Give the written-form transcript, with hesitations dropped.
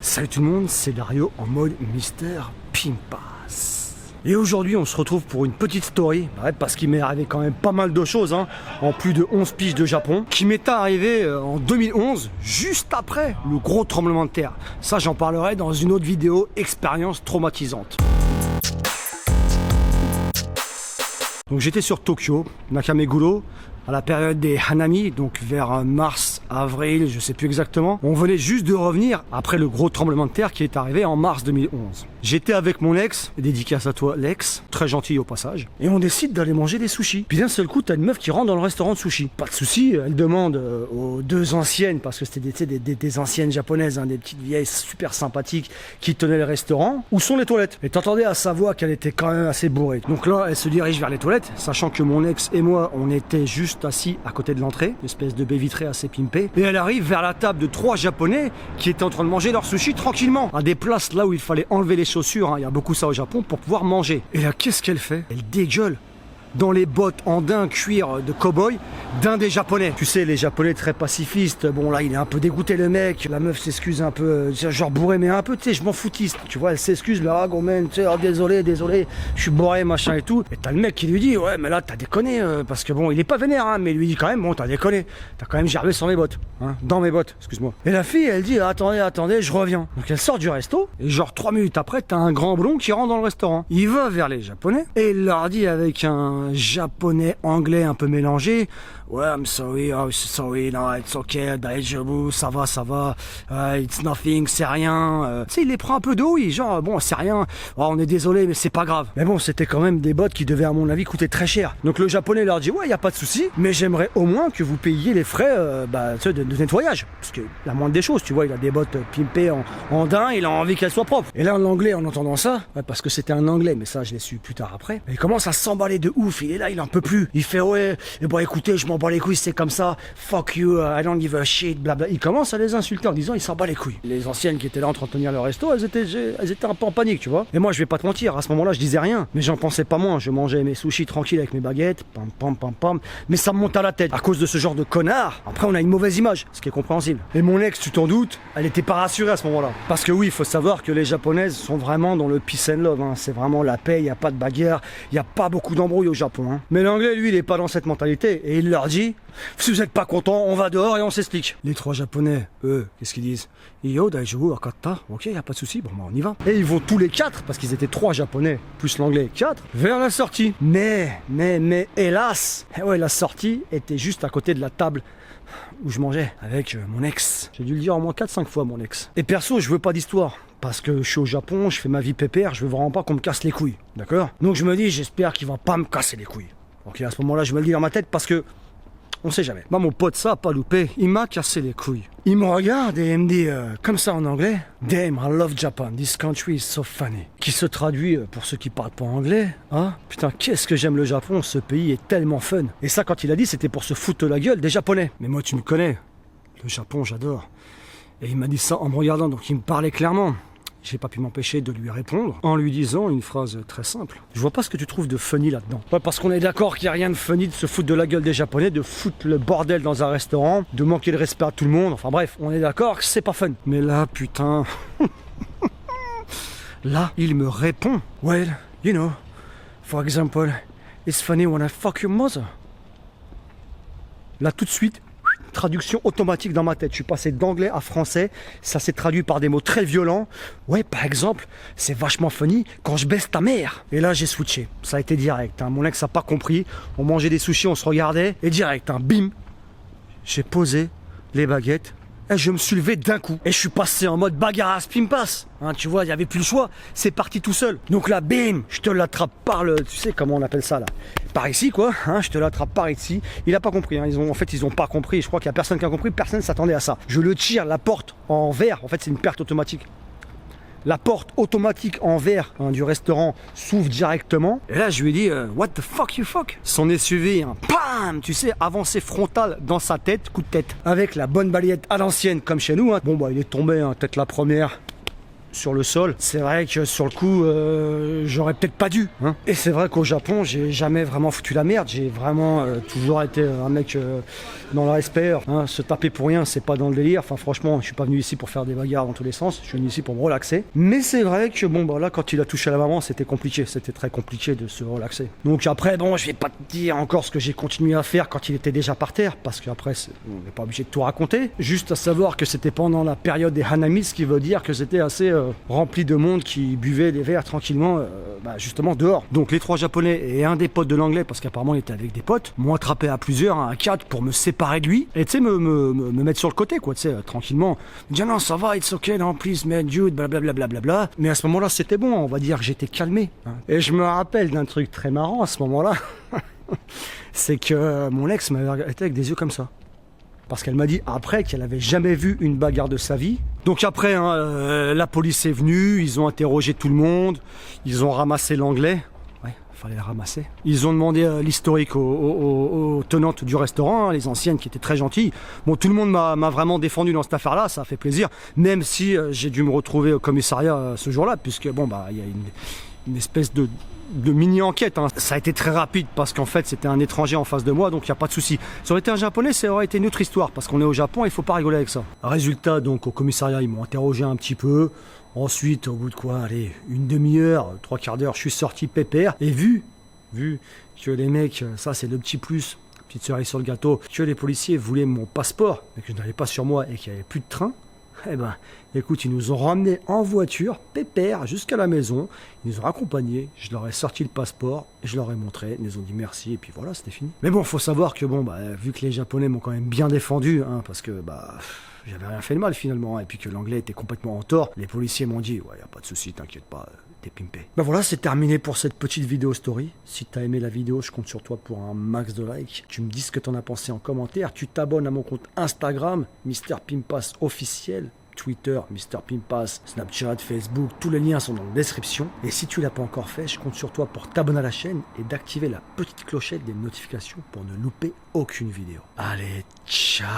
Salut tout le monde, c'est Dario en mode Mister Pimpas. Et aujourd'hui on se retrouve pour une petite story, parce qu'il m'est arrivé quand même pas mal de choses, en plus de 11 piges de Japon, qui m'est arrivé en 2011, juste après le gros tremblement de terre. Ça j'en parlerai dans une autre vidéo, expérience traumatisante. Donc j'étais sur Tokyo, Nakameguro, à la période des Hanami, donc vers mars, avril, je sais plus exactement. On venait juste de revenir après le gros tremblement de terre qui est arrivé en mars 2011. J'étais avec mon ex, dédicace à toi l'ex, très gentil au passage, et on décide d'aller manger des sushis. Puis d'un seul coup, t'as une meuf qui rentre dans le restaurant de sushis. Pas de souci, elle demande aux deux anciennes, parce que c'était des anciennes japonaises, des petites vieilles super sympathiques qui tenaient le restaurant, où sont les toilettes. Et t'entendais à sa voix qu'elle était quand même assez bourrée. Donc là, elle se dirige vers les toilettes, sachant que mon ex et moi, on était juste assis à côté de l'entrée, une espèce de baie vitrée assez pimpée, et elle arrive vers la table de 3 japonais qui étaient en train de manger leur sushi tranquillement, à des places là où il fallait enlever les chaussures, il y a beaucoup ça au Japon, pour pouvoir manger. Et là, qu'est-ce qu'elle fait? Elle dégueule dans les bottes en daim cuir de cow-boy d'un des japonais. Tu sais, les japonais très pacifistes, bon là il est un peu dégoûté le mec, la meuf s'excuse un peu, genre bourré mais un peu, tu sais, je m'en foutiste, tu vois, elle s'excuse, mais ah gomen, tu sais, oh, désolé, je suis bourré, machin et tout. Et t'as le mec qui lui dit, ouais mais là t'as déconné, parce que bon, il est pas vénère, mais il lui dit quand même, bon t'as déconné, t'as quand même gerbé sur mes bottes, dans mes bottes, excuse-moi. Et la fille, elle dit, attendez, je reviens. Donc elle sort du resto, et genre 3 minutes après, t'as un grand blond qui rentre dans le restaurant. Il va vers les japonais, et il leur dit avec un japonais anglais un peu mélangé, ouais, I'm sorry, oh sorry, no, it's okay, daijoubu, ça va, it's nothing, c'est rien. Tu sais, il les prend un peu de haut, genre bon, c'est rien, oh, on est désolé, mais c'est pas grave. Mais bon, c'était quand même des bottes qui devaient à mon avis coûter très cher. Donc le japonais leur dit, ouais, y a pas de souci, mais j'aimerais au moins que vous payiez les frais de nettoyage, parce que la moindre des choses, tu vois, il a des bottes pimpées en daim, il a envie qu'elles soient propres. Et là, l'anglais, en entendant ça, parce que c'était un anglais, mais ça je l'ai su plus tard après, il commence à s'emballer de ouf. Il est là, il en peut plus. Il fait, ouais, et bon écoutez, je m'en bats les couilles, c'est comme ça, fuck you, I don't give a shit, blabla. Il commence à les insulter en disant, il s'en bat les couilles. Les anciennes qui étaient là en train de tenir le resto, elles étaient un peu en panique, tu vois. Et moi, je vais pas te mentir, à ce moment-là, je disais rien, mais j'en pensais pas moins. Je mangeais mes sushis tranquilles avec mes baguettes, pam, mais ça me monte à la tête. À cause de ce genre de connard, après, on a une mauvaise image, ce qui est compréhensible. Et mon ex, tu t'en doutes, elle était pas rassurée à ce moment-là. Parce que oui, il faut savoir que les japonaises sont vraiment dans le peace and love, C'est vraiment la paix, il y a pas de bagarre, il y a pas beaucoup d'embrouilles au Japon, Mais l'anglais, lui, il est pas dans cette mentalité. Et il leur dit, si vous êtes pas content, on va dehors et on s'explique. Les 3 japonais, eux, qu'est-ce qu'ils disent? Yo, daijoubu, akata. Ok, y a pas de souci, bon, on y va. Et ils vont tous les 4, parce qu'ils étaient 3 japonais, plus l'anglais 4, vers la sortie. Mais, hélas, la sortie était juste à côté de la table où je mangeais avec mon ex. J'ai dû le dire au moins 4-5 fois, mon ex. Et perso, je veux pas d'histoire. Parce que je suis au Japon, je fais ma vie pépère, je veux vraiment pas qu'on me casse les couilles. D'accord? Donc je me dis, j'espère qu'il va pas me casser les couilles. Ok, à ce moment-là, je me le dis dans ma tête parce que on sait jamais. Bah, mon pote, ça a pas loupé, il m'a cassé les couilles. Il me regarde et il me dit, comme ça en anglais, Damn, I love Japan, this country is so funny. Qui se traduit, pour ceux qui parlent pas anglais, putain, qu'est-ce que j'aime le Japon, ce pays est tellement fun. Et ça, quand il a dit, c'était pour se foutre de la gueule des Japonais. Mais moi, tu me connais, le Japon, j'adore. Et il m'a dit ça en me regardant, donc il me parlait clairement. J'ai pas pu m'empêcher de lui répondre en lui disant une phrase très simple. Je vois pas ce que tu trouves de funny là-dedans. Ouais, parce qu'on est d'accord qu'il n'y a rien de funny de se foutre de la gueule des Japonais, de foutre le bordel dans un restaurant, de manquer de respect à tout le monde. Enfin bref, on est d'accord que c'est pas fun. Mais là, putain... là, il me répond. Well, you know, for example, it's funny when I fuck your mother. Là, tout de suite... traduction automatique dans ma tête, je suis passé d'anglais à français, ça s'est traduit par des mots très violents. Ouais, par exemple, c'est vachement funny quand je baisse ta mère. Et là j'ai switché, ça a été direct, mon ex a pas compris, on mangeait des sushis, on se regardait, et direct, bim, j'ai posé les baguettes, et je me suis levé d'un coup, et je suis passé en mode bagarre pimpas. Tu vois, il n'y avait plus le choix, c'est parti tout seul. Donc là, bim, je te l'attrape par le, tu sais comment on appelle ça là, par ici quoi, je te l'attrape par ici. Il a pas compris, ils ont pas compris, je crois qu'il y a personne qui a compris, personne s'attendait à ça. Je le tire, la porte en verre, en fait c'est une perte automatique. La porte automatique en verre du restaurant s'ouvre directement. Et là, je lui ai dit, what the fuck you fuck? Son SUV, bam, tu sais, avancée frontale dans sa tête, coup de tête. Avec la bonne balayette à l'ancienne, comme chez nous. Bon, bah, il est tombé, tête la première. sur le sol. C'est vrai que sur le coup, j'aurais peut-être pas dû. Hein. Et c'est vrai qu'au Japon, j'ai jamais vraiment foutu la merde. J'ai vraiment toujours été un mec dans le respect. Hein. Se taper pour rien, c'est pas dans le délire. Enfin, franchement, je suis pas venu ici pour faire des bagarres dans tous les sens. Je suis venu ici pour me relaxer. Mais c'est vrai que bon, bah là, quand il a touché à la maman, c'était compliqué. C'était très compliqué de se relaxer. Donc après, bon, je vais pas te dire encore ce que j'ai continué à faire quand il était déjà par terre, parce qu'après, on n'est pas obligé de tout raconter. Juste à savoir que c'était pendant la période des Hanami, ce qui veut dire que c'était assez rempli de monde qui buvait des verres tranquillement, justement dehors. Donc les 3 Japonais et un des potes de l'anglais, parce qu'apparemment il était avec des potes, m'ont attrapé à plusieurs, à 4 pour me séparer de lui, et tu sais, me mettre sur le côté, quoi, tu sais, tranquillement. Me dire non, ça va, it's okay, non, please, man, dude, blablabla. Mais à ce moment-là, c'était bon, on va dire que j'étais calmé. Hein. Et je me rappelle d'un truc très marrant à ce moment-là, c'est que mon ex m'avait regardé avec des yeux comme ça. Parce qu'elle m'a dit après qu'elle avait jamais vu une bagarre de sa vie. Donc après, hein, la police est venue, ils ont interrogé tout le monde, ils ont ramassé l'anglais. Ouais, fallait le ramasser. Ils ont demandé l'historique aux tenantes du restaurant, hein, les anciennes qui étaient très gentilles. Bon, tout le monde m'a vraiment défendu dans cette affaire-là, ça a fait plaisir. Même si j'ai dû me retrouver au commissariat ce jour-là, puisque bon, bah, il y a une espèce de mini-enquête. Hein. Ça a été très rapide parce qu'en fait c'était un étranger en face de moi, donc il n'y a pas de souci. Ça aurait été un japonais, ça aurait été une autre histoire parce qu'on est au Japon et il ne faut pas rigoler avec ça. Résultat, donc au commissariat, ils m'ont interrogé un petit peu. Ensuite, au bout de quoi, allez, une demi-heure, 3/4 d'heure, je suis sorti pépère. Et vu que les mecs, ça c'est le petit plus, petite cerise sur le gâteau, que les policiers voulaient mon passeport, mais que je n'avais pas sur moi et qu'il n'y avait plus de train, eh ben, écoute, ils nous ont ramenés en voiture, pépère, jusqu'à la maison. Ils nous ont accompagnés, je leur ai sorti le passeport, et je leur ai montré, ils nous ont dit merci, et puis voilà, c'était fini. Mais bon, faut savoir que bon, bah, vu que les Japonais m'ont quand même bien défendu, hein, parce que bah, j'avais rien fait de mal finalement, hein, et puis que l'anglais était complètement en tort, les policiers m'ont dit, ouais, y a pas de souci, t'inquiète pas, t'es pimpé. Bah voilà, c'est terminé pour cette petite vidéo story. Si t'as aimé la vidéo, je compte sur toi pour un max de likes. Tu me dis ce que t'en as pensé en commentaire, tu t'abonnes à mon compte Instagram, Mr Pimpas officiel. Twitter, Mr Pimpas, Snapchat, Facebook, tous les liens sont dans la description. Et si tu l'as pas encore fait, je compte sur toi pour t'abonner à la chaîne et d'activer la petite clochette des notifications pour ne louper aucune vidéo. Allez, ciao.